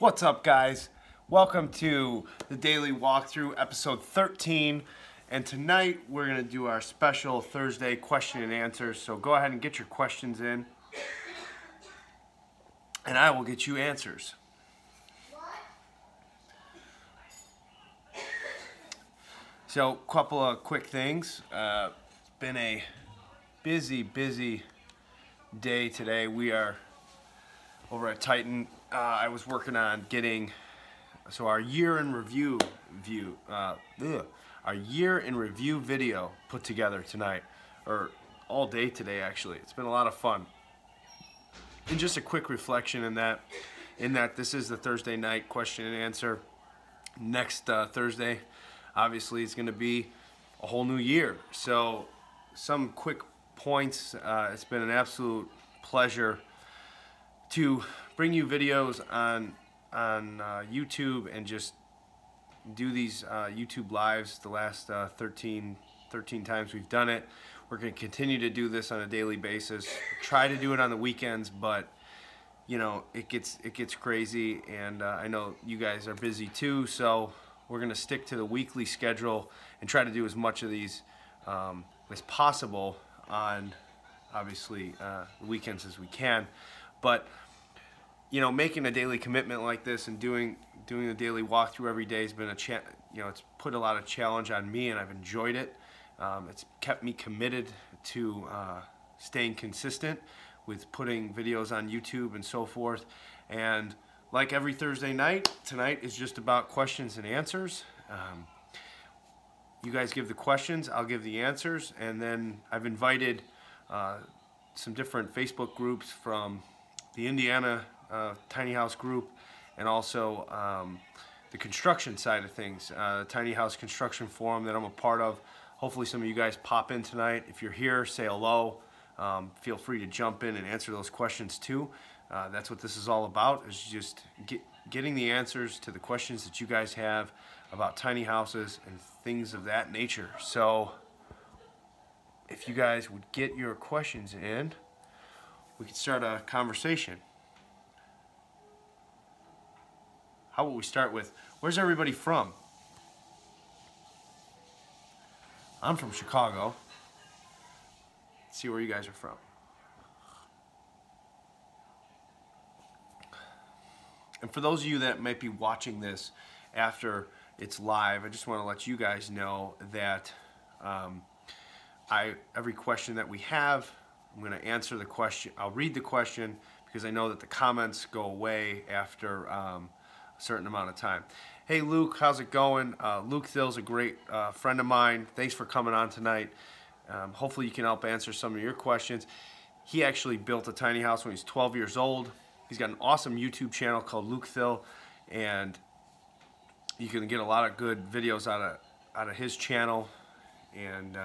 What's up, guys? Welcome to the Daily Walkthrough, episode 13. And tonight we're going to do our special Thursday question and answers. So go ahead and get your questions in, and I will get you answers. So, a couple of quick things. It's been a busy day today. We are over at Titan. I was working on getting our year in review video put together tonight, or all day today actually. It's been a lot of fun. And just a quick reflection in that this is the Thursday night question and answer. Next Thursday, obviously, it's going to be a whole new year. So some quick points. It's been an absolute pleasure to bring you videos on YouTube and just do these YouTube lives. The last 13 times we've done it. We're going to continue to do this on a daily basis. Try to do it on the weekends, but you know, it gets crazy, and I know you guys are busy too, so we're going to stick to the weekly schedule and try to do as much of these as possible on, obviously, the weekends as we can. But you know, making a daily commitment like this and doing the daily walkthrough every day has been it's put a lot of challenge on me, and I've enjoyed it. It's kept me committed to staying consistent with putting videos on YouTube and so forth. And like every Thursday night, tonight is just about questions and answers. You guys give the questions, I'll give the answers, and then I've invited some different Facebook groups from the Indiana Tiny House group, and also the construction side of things, Tiny House Construction Forum that I'm a part of. Hopefully some of you guys pop in tonight. If you're here, say hello. Feel free to jump in and answer those questions too. That's what this is all about, is just getting the answers to the questions that you guys have about tiny houses and things of that nature. So if you guys would get your questions in, we could start a conversation. How about we start with, where's everybody from? I'm from Chicago. Let's see where you guys are from. And for those of you that might be watching this after it's live, I just want to let you guys know that every question that we have, I'm going to answer the question. I'll read the question because I know that the comments go away after a certain amount of time. Hey Luke, how's it going? Luke Thill's a great friend of mine. Thanks for coming on tonight. Hopefully you can help answer some of your questions. He actually built a tiny house when he was 12 years old. He's got an awesome YouTube channel called Luke Thill, and you can get a lot of good videos out of his channel. And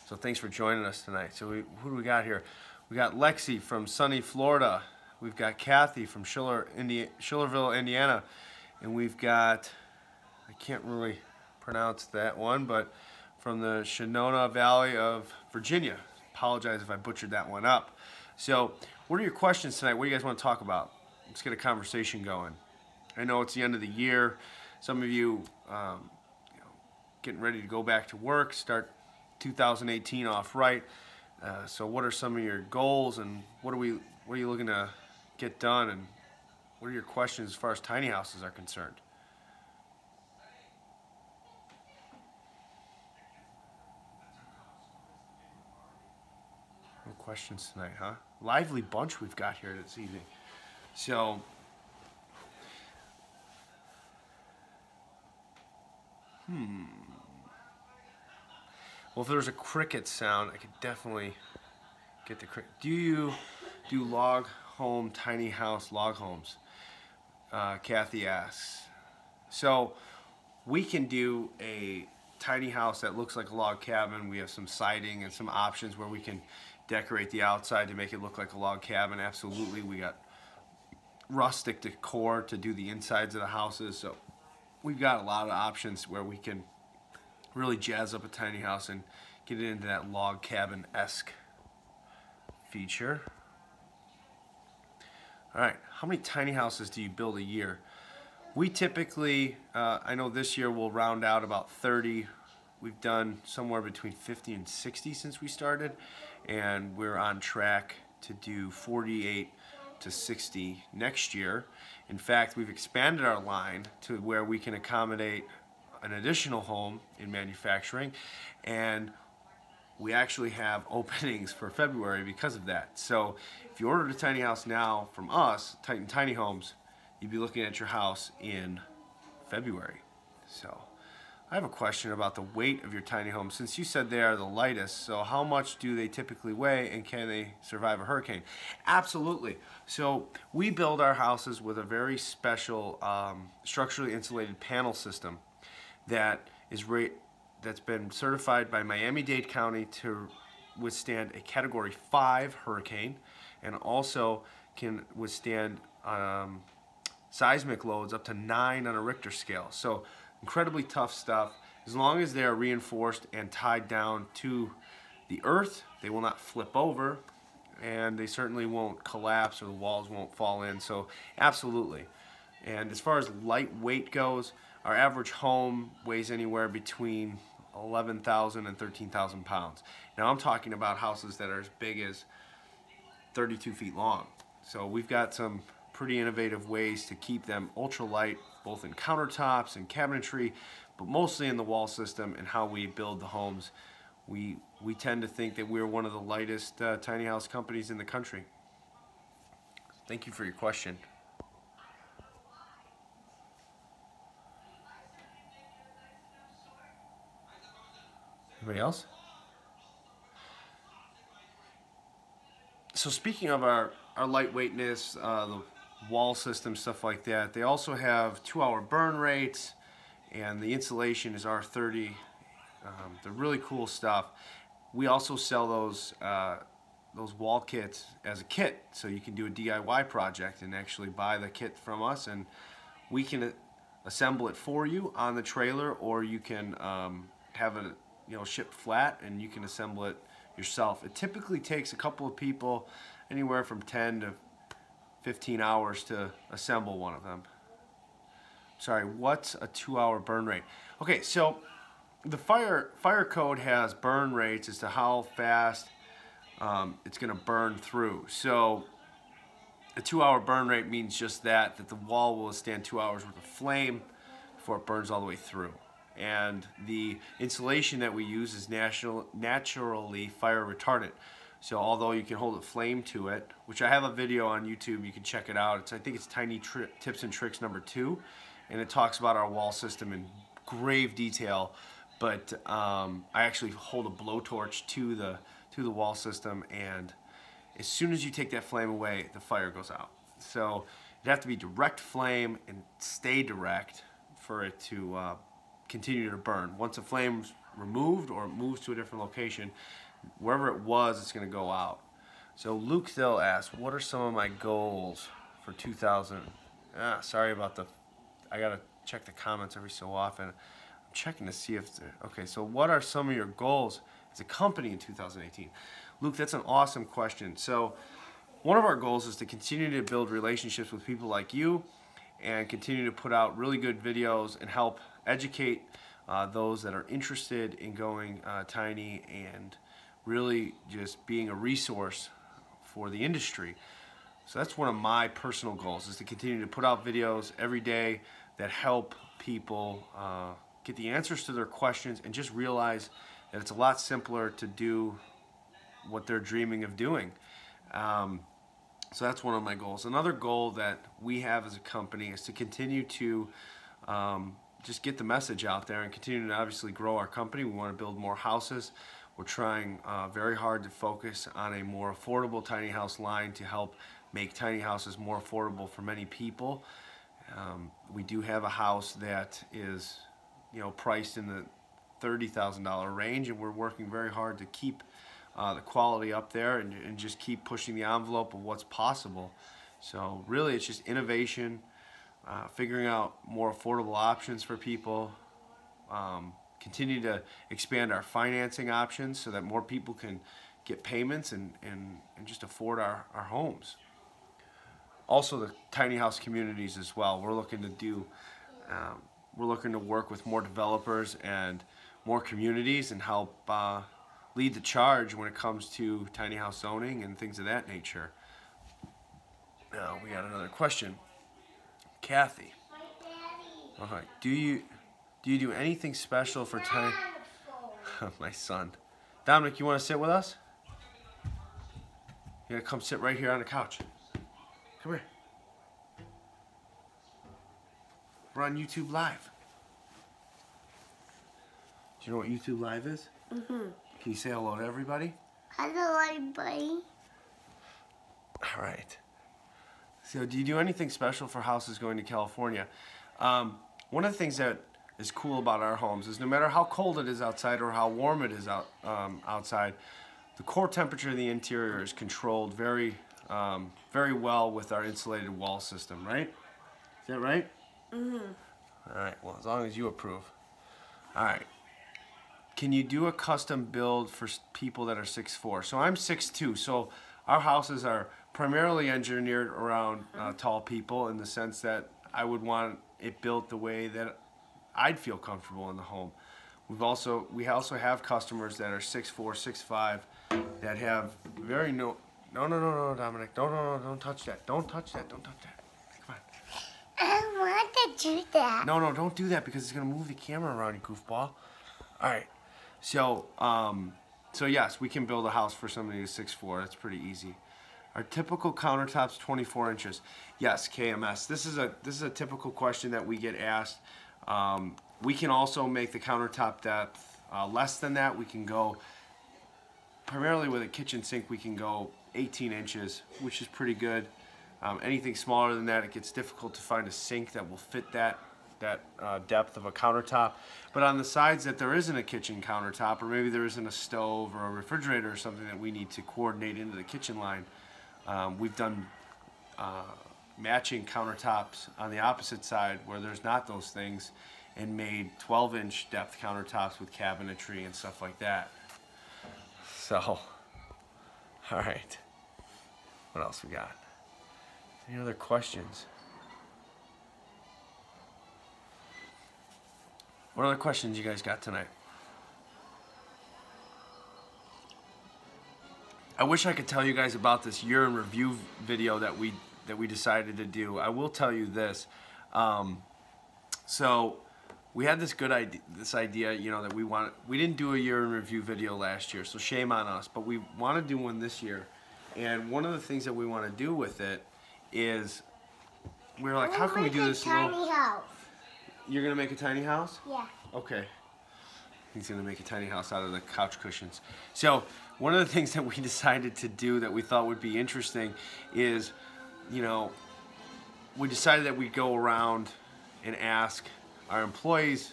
so thanks for joining us tonight. So who do we got here? We got Lexi from sunny Florida. We've got Kathy from Schillerville, Indiana. And we've got, I can't really pronounce that one, but from the Shenandoah Valley of Virginia. Apologize if I butchered that one up. So what are your questions tonight? What do you guys want to talk about? Let's get a conversation going. I know it's the end of the year. Some of you, getting ready to go back to work, start 2018 off right. So what are some of your goals, and what are you looking to get done, and what are your questions as far as tiny houses are concerned? No questions tonight, huh? Lively bunch we've got here this evening. So, well, if there's a cricket sound, I could definitely get the cricket. Do you do log home, tiny house, log homes? Kathy asks. So we can do a tiny house that looks like a log cabin. We have some siding and some options where we can decorate the outside to make it look like a log cabin. Absolutely. We got rustic decor to do the insides of the houses. So we've got a lot of options where we can really jazz up a tiny house and get it into that log cabin-esque feature. All right, how many tiny houses do you build a year? We typically, I know this year we'll round out about 30. We've done somewhere between 50 and 60 since we started, and we're on track to do 48 to 60 next year. In fact, we've expanded our line to where we can accommodate an additional home in manufacturing, and we actually have openings for February because of that. So if you ordered a tiny house now from us, Titan Tiny Homes, you'd be looking at your house in February. So I have a question about the weight of your tiny home. Since you said they are the lightest, so how much do they typically weigh, and can they survive a hurricane? Absolutely. So we build our houses with a very special structurally insulated panel system that is that's been certified by Miami-Dade County to withstand a Category 5 hurricane, and also can withstand seismic loads up to 9 on a Richter scale. So incredibly tough stuff. As long as they are reinforced and tied down to the earth, they will not flip over, and they certainly won't collapse, or the walls won't fall in. So absolutely. And as far as lightweight goes, our average home weighs anywhere between 11,000 and 13,000 pounds. Now I'm talking about houses that are as big as 32 feet long. So we've got some pretty innovative ways to keep them ultralight, both in countertops and cabinetry, but mostly in the wall system and how we build the homes. We tend to think that we're one of the lightest tiny house companies in the country. Thank you for your question. Anybody else? So speaking of our lightweightness, the wall system, stuff like that, they also have 2-hour burn rates, and the insulation is R30. They're really cool stuff. We also sell those wall kits as a kit, so you can do a DIY project and actually buy the kit from us, and we can assemble it for you on the trailer, or you can have it shipped flat, and you can assemble it yourself. It typically takes a couple of people anywhere from 10 to 15 hours to assemble one of them. Sorry, what's a 2-hour burn rate? Okay, so the fire code has burn rates as to how fast it's going to burn through. So a 2-hour burn rate means just that the wall will withstand 2 hours worth of flame before it burns all the way through. And the insulation that we use is naturally fire retardant. So although you can hold a flame to it, which I have a video on YouTube, you can check it out. I think it's Tiny Tips and Tricks #2, and it talks about our wall system in grave detail. But I actually hold a blowtorch to the wall system, and as soon as you take that flame away, the fire goes out. So it'd have to be direct flame and stay direct for it to continue to burn. Once the flame's removed or it moves to a different location, wherever it was, it's going to go out. So Luke Thill asked, what are some of my goals for 2000? Sorry about I got to check the comments every so often. I'm checking to see if okay, so what are some of your goals as a company in 2018? Luke, that's an awesome question. So one of our goals is to continue to build relationships with people like you, and continue to put out really good videos and help educate those that are interested in going tiny, and really just being a resource for the industry. So that's one of my personal goals, is to continue to put out videos every day that help people get the answers to their questions, and just realize that it's a lot simpler to do what they're dreaming of doing. So that's one of my goals. Another goal that we have as a company is to continue to just get the message out there and continue to obviously grow our company. We want to build more houses. We're trying very hard to focus on a more affordable tiny house line to help make tiny houses more affordable for many people. We do have a house that is, priced in the $30,000 range, and we're working very hard to keep the quality up there, and just keep pushing the envelope of what's possible. So really, it's just innovation, figuring out more affordable options for people, continue to expand our financing options so that more people can get payments and just afford our homes. also the tiny house communities as well. We're looking to do, we're looking to work with more developers and more communities and help lead the charge when it comes to tiny house zoning and things of that nature. Now we got another question. Kathy, all right, do you do anything special for tiny? My son, Dominic, you want to sit with us? You gotta come sit right here on the couch. Come here. We're on YouTube Live. Do you know what YouTube Live is? Mm-hmm. Can you say hello to everybody? Hello, everybody. All right. So, do you do anything special for houses going to California? One of the things that is cool about our homes is no matter how cold it is outside or how warm it is outside, the core temperature of the interior is controlled very well with our insulated wall system, right? Is that right? Mm-hmm. All right, well, as long as you approve. All right. Can you do a custom build for people that are 6'4"? So I'm 6'2", so our houses are primarily engineered around tall people in the sense that I would want it built the way that I'd feel comfortable in the home. We also have customers that are 6'4", 6'5", that have very no, Dominic, don't touch that, don't touch that. Come on. I want to do that. No, don't do that because it's gonna move the camera around, you goofball. All right, so yes, we can build a house for somebody who's 6'4". That's pretty easy. Our typical countertops 24 inches. Yes, KMS. This is a typical question that we get asked. We can also make the countertop depth less than that. We can go, primarily with a kitchen sink, we can go 18 inches, which is pretty good. Anything smaller than that, it gets difficult to find a sink that will fit that depth of a countertop. But on the sides that there isn't a kitchen countertop, or maybe there isn't a stove or a refrigerator or something that we need to coordinate into the kitchen line, we've done matching countertops on the opposite side where there's not those things, and made 12-inch depth countertops with cabinetry and stuff like that. So, all right. What else we got? Any other questions? What other questions you guys got tonight? I wish I could tell you guys about this year in review video that we decided to do. I will tell you this. So we had this idea, you know, that we didn't do a year in review video last year, so shame on us, but we want to do one this year. And one of the things that we want to do with it is, we're like, how can we do this? Tiny house. You're gonna make a tiny house? Yeah. Okay. He's gonna make a tiny house out of the couch cushions. So one of the things that we decided to do that we thought would be interesting is, you know, we decided that we'd go around and ask our employees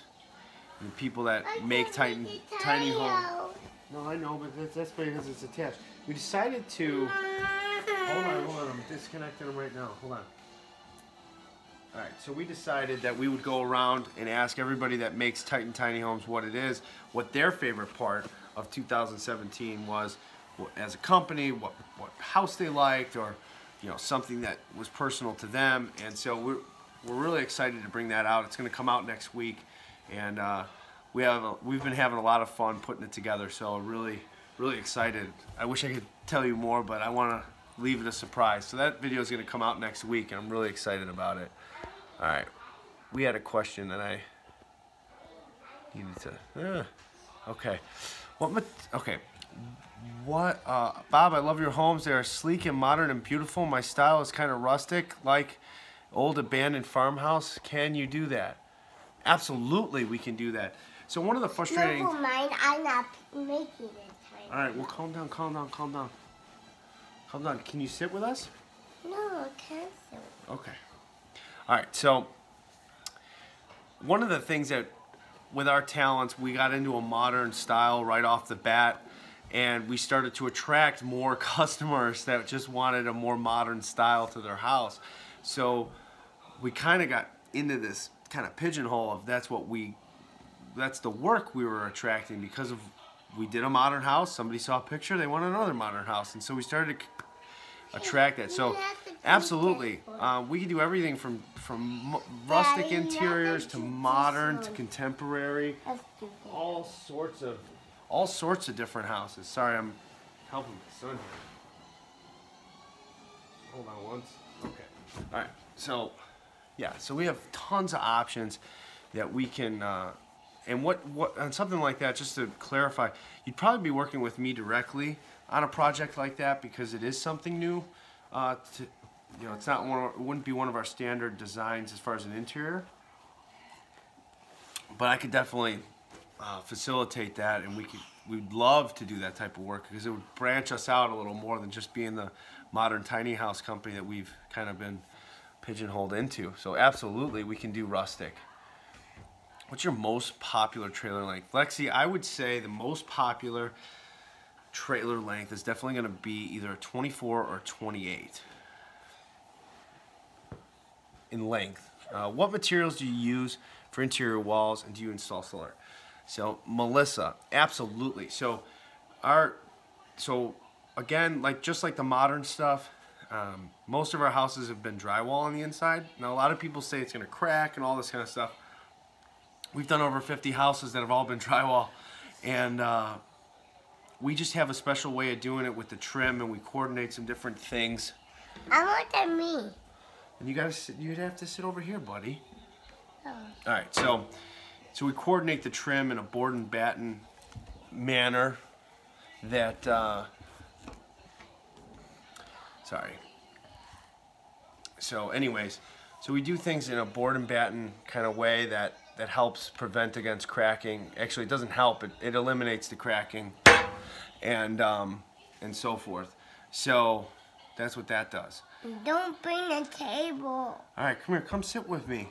and the people that make tiny homes. No, I know, but that's because it's attached. We decided to. Hold on, I'm disconnecting them right now. Hold on. All right, so we decided that we would go around and ask everybody that makes Titan Tiny Homes what it is, what their favorite part of 2017 was as a company, what house they liked, or, you know, something that was personal to them. And so we're really excited to bring that out. It's going to come out next week, and we've been having a lot of fun putting it together. So really excited. I wish I could tell you more, but I want to leave it a surprise. So that video is going to come out next week, and I'm really excited about it. All right, we had a question that I needed to. Okay, Bob, I love your homes. They are sleek and modern and beautiful. My style is kind of rustic, like old abandoned farmhouse. Can you do that? Absolutely, we can do that. So one of the frustrating. Never mind, I'm not making it. All right, well, calm down. Can you sit with us? No, I can't sit. Okay. All right, so one of the things that, with our talents, we got into a modern style right off the bat, and we started to attract more customers that just wanted a more modern style to their house. So we kind of got into this kind of pigeonhole of that's the work we were attracting because we did a modern house. Somebody saw a picture, they want another modern house, and so we started attract that. So absolutely, we can do everything from rustic interiors to modern to contemporary, all sorts of different houses. Sorry, I'm helping my son here. Hold on once. Okay. All right. So, yeah. So we have tons of options that we can. And what on something like that, just to clarify, you'd probably be working with me directly on a project like that because it is something new. It's not it wouldn't be one of our standard designs as far as an interior. But I could definitely facilitate that, and we'd love to do that type of work because it would branch us out a little more than just being the modern tiny house company that we've kind of been pigeonholed into. So absolutely, we can do rustic. What's your most popular trailer length? Lexi, I would say the most popular trailer length is definitely going to be either a 24 or 28 in length. What materials do you use for interior walls, and do you install solar? So Melissa, absolutely. So again, just like the modern stuff, most of our houses have been drywall on the inside. Now a lot of people say it's going to crack and all this kind of stuff. We've done over 50 houses that have all been drywall, and we just have a special way of doing it with the trim, and we coordinate some different things. I want that me. And you'd have to sit over here, buddy. Oh. All right, so we coordinate the trim in a board and batten manner that, sorry. So anyways, so we do things in a board and batten kind of way that helps prevent against cracking. Actually, it doesn't help, it eliminates the cracking and so forth. So that's what that does. Don't bring a table. All right, come here, come sit with me.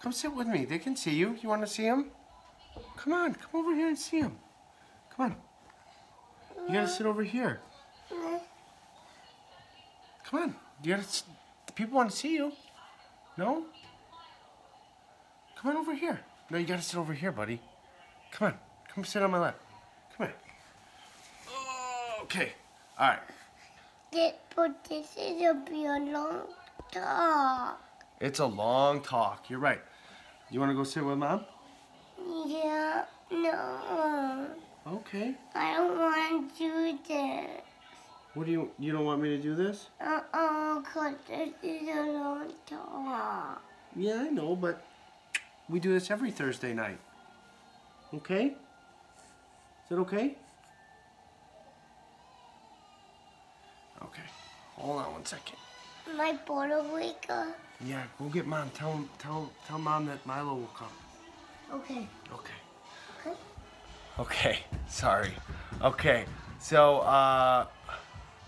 Come sit with me. They can see you. You want to see them? Come on, come over here and see them. Come on. You gotta sit over here. Come on. People want to see you. No? Come on over here. No, you gotta sit over here, buddy. Come on. Come sit on my lap. Come here. Okay. All right. But this is a long talk. It's a long talk. You're right. You want to go sit with Mom? Yeah. No. Okay. I don't want to do this. What do you don't want me to do this? Because this is a long talk. Yeah, I know, but we do this every Thursday night. Okay? Is that okay? Okay. Hold on one second. My Puerto Rico. Yeah, go get Mom. Tell Mom that Milo will come. Okay. Okay. Okay. Okay. Sorry. Okay. So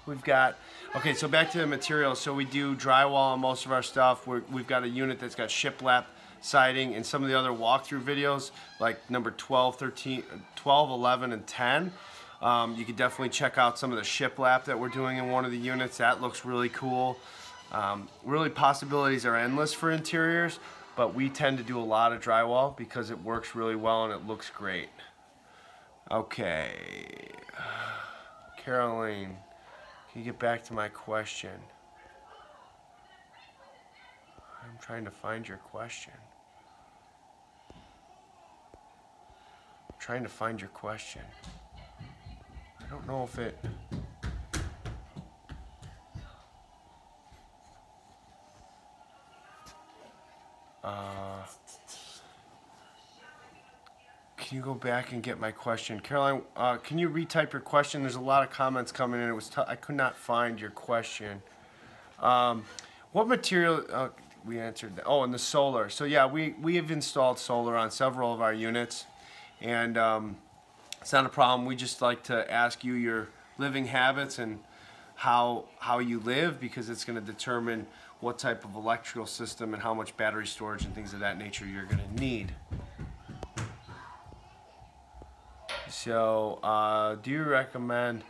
we've got. Okay. So back to the materials. So we do drywall on most of our stuff. We've got a unit that's got shiplap siding, and some of the other walkthrough videos, like number 12, 13, 12, 11, and 10. You can definitely check out some of the shiplap that we're doing in one of the units. That looks really cool. Really, possibilities are endless for interiors, but we tend to do a lot of drywall because it works really well and it looks great. Okay. Caroline, can you get back to my question? I'm trying to find your question. I'm trying to find your question. I don't know if it... Can you go back and get my question? Caroline, can you retype your question? There's a lot of comments coming in. I could not find your question. What material... we answered that. Oh, and the solar. So yeah, we have installed solar on several of our units, and it's not a problem. We just like to ask you your living habits and how you live, because it's going to determine what type of electrical system and how much battery storage and things of that nature you're going to need. So, do you recommend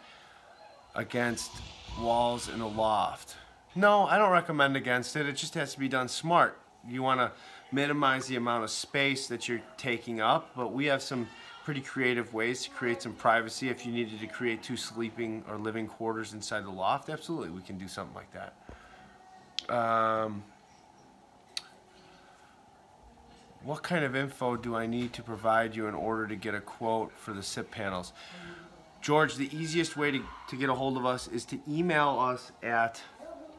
against walls in a loft? No, I don't recommend against it. It just has to be done smart. You want to minimize the amount of space that you're taking up, but we have some pretty creative ways to create some privacy. If you needed to create 2 sleeping or living quarters inside the loft, absolutely, we can do something like that. What kind of info do I need to provide you in order to get a quote for the SIP panels? George, the easiest way to get a hold of us is to email us at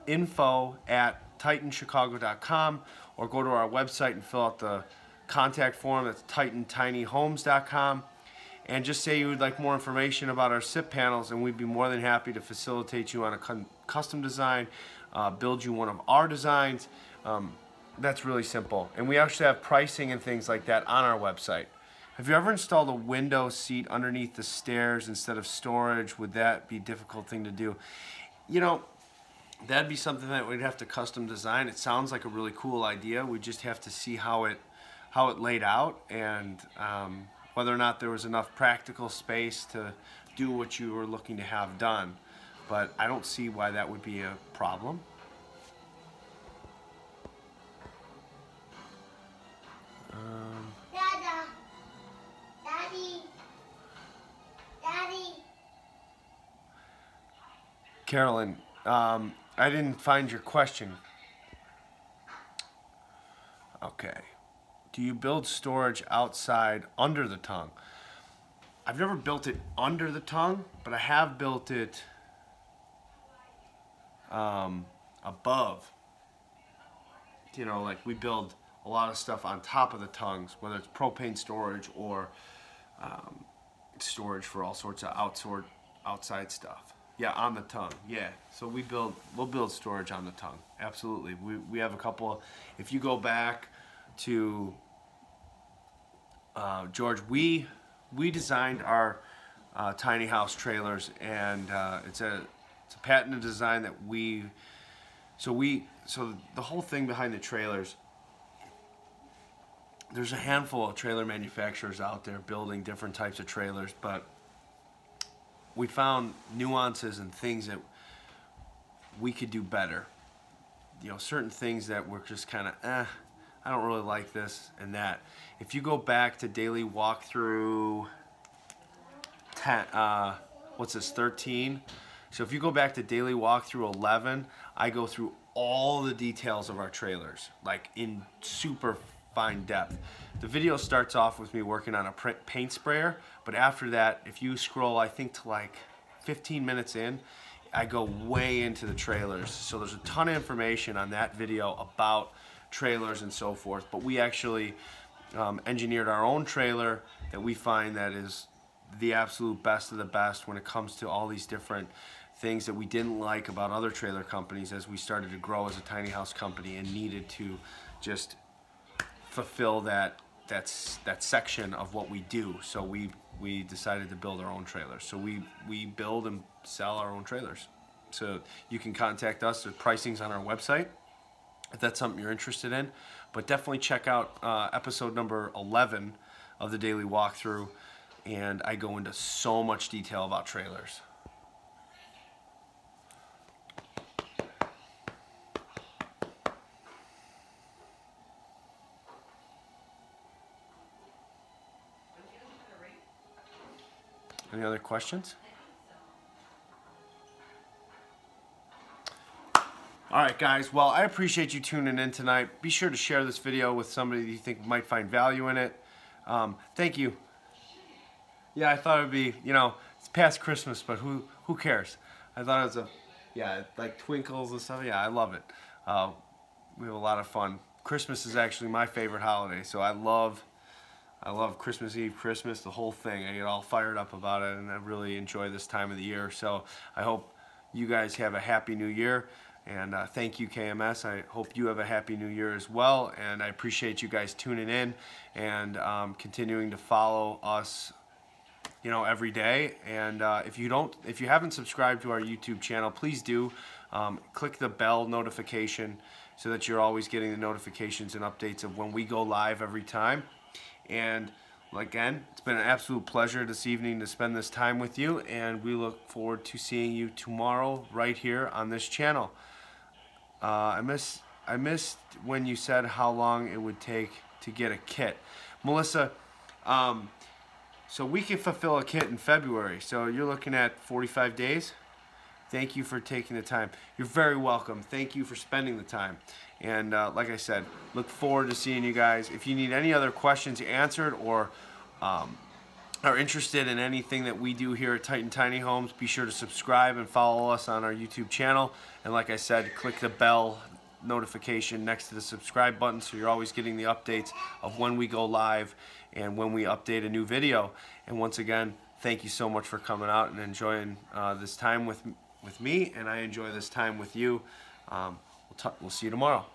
info@titanchicago.com, or go to our website and fill out the contact form. That's titantinyhomes.com, and just say you would like more information about our SIP panels, and we'd be more than happy to facilitate you on a custom design, build you one of our designs. That's really simple. And we actually have pricing and things like that on our website. Have you ever installed a window seat underneath the stairs instead of storage? Would that be a difficult thing to do? You know, that'd be something that we'd have to custom design. It sounds like a really cool idea. We just have to see how it laid out, and whether or not there was enough practical space to do what you were looking to have done. But I don't see why that would be a problem. Carolyn, I didn't find your question. Okay. Do you build storage outside under the tongue? I've never built it under the tongue, but I have built it above. You know, like we build a lot of stuff on top of the tongues, whether it's propane storage or storage for all sorts of outside stuff. Yeah, on the tongue. Yeah, so we'll build storage on the tongue. Absolutely. We have a couple. If you go back to George, we designed our tiny house trailers, and it's a patented design that so the whole thing behind the trailers. There's a handful of trailer manufacturers out there building different types of trailers, but we found nuances and things that we could do better. You know, certain things that were just kind of, I don't really like this and that. If you go back to daily walkthrough 10, what's this, 13? So if you go back to daily walkthrough 11, I go through all the details of our trailers, like in super fine depth. The video starts off with me working on a paint sprayer, but after that, if you scroll, I think to like 15 minutes in, I go way into the trailers. So there's a ton of information on that video about trailers and so forth, but we actually engineered our own trailer that we find that is the absolute best of the best when it comes to all these different things that we didn't like about other trailer companies as we started to grow as a tiny house company and needed to just fulfill that section of what we do. So we decided to build our own trailers. So we build and sell our own trailers. So you can contact us. The pricing's on our website if that's something you're interested in. But definitely check out episode number 11 of the Daily Walkthrough, and I go into so much detail about trailers. Any other questions? All right, guys. Well, I appreciate you tuning in tonight. Be sure to share this video with somebody that you think might find value in it. Thank you. Yeah, I thought it would be, you know, it's past Christmas, but who cares? I thought it was like twinkles and stuff. Yeah, I love it. We have a lot of fun. Christmas is actually my favorite holiday, so I love Christmas Eve, Christmas, the whole thing. I get all fired up about it, and I really enjoy this time of the year. So I hope you guys have a happy new year, and thank you, KMS. I hope you have a happy new year as well, and I appreciate you guys tuning in and continuing to follow us, you know, every day. And if you haven't subscribed to our YouTube channel, please do. Click the bell notification so that you're always getting the notifications and updates of when we go live every time. And again, it's been an absolute pleasure this evening to spend this time with you, and we look forward to seeing you tomorrow right here on this channel. I missed when you said how long it would take to get a kit. Melissa, So we can fulfill a kit in February. So you're looking at 45 days. Thank you for taking the time. You're very welcome. Thank you for spending the time. And like I said, look forward to seeing you guys. If you need any other questions answered or are interested in anything that we do here at Titan Tiny Homes, be sure to subscribe and follow us on our YouTube channel. And like I said, click the bell notification next to the subscribe button so you're always getting the updates of when we go live and when we update a new video. And once again, thank you so much for coming out and enjoying this time with me, and I enjoy this time with you. We'll see you tomorrow.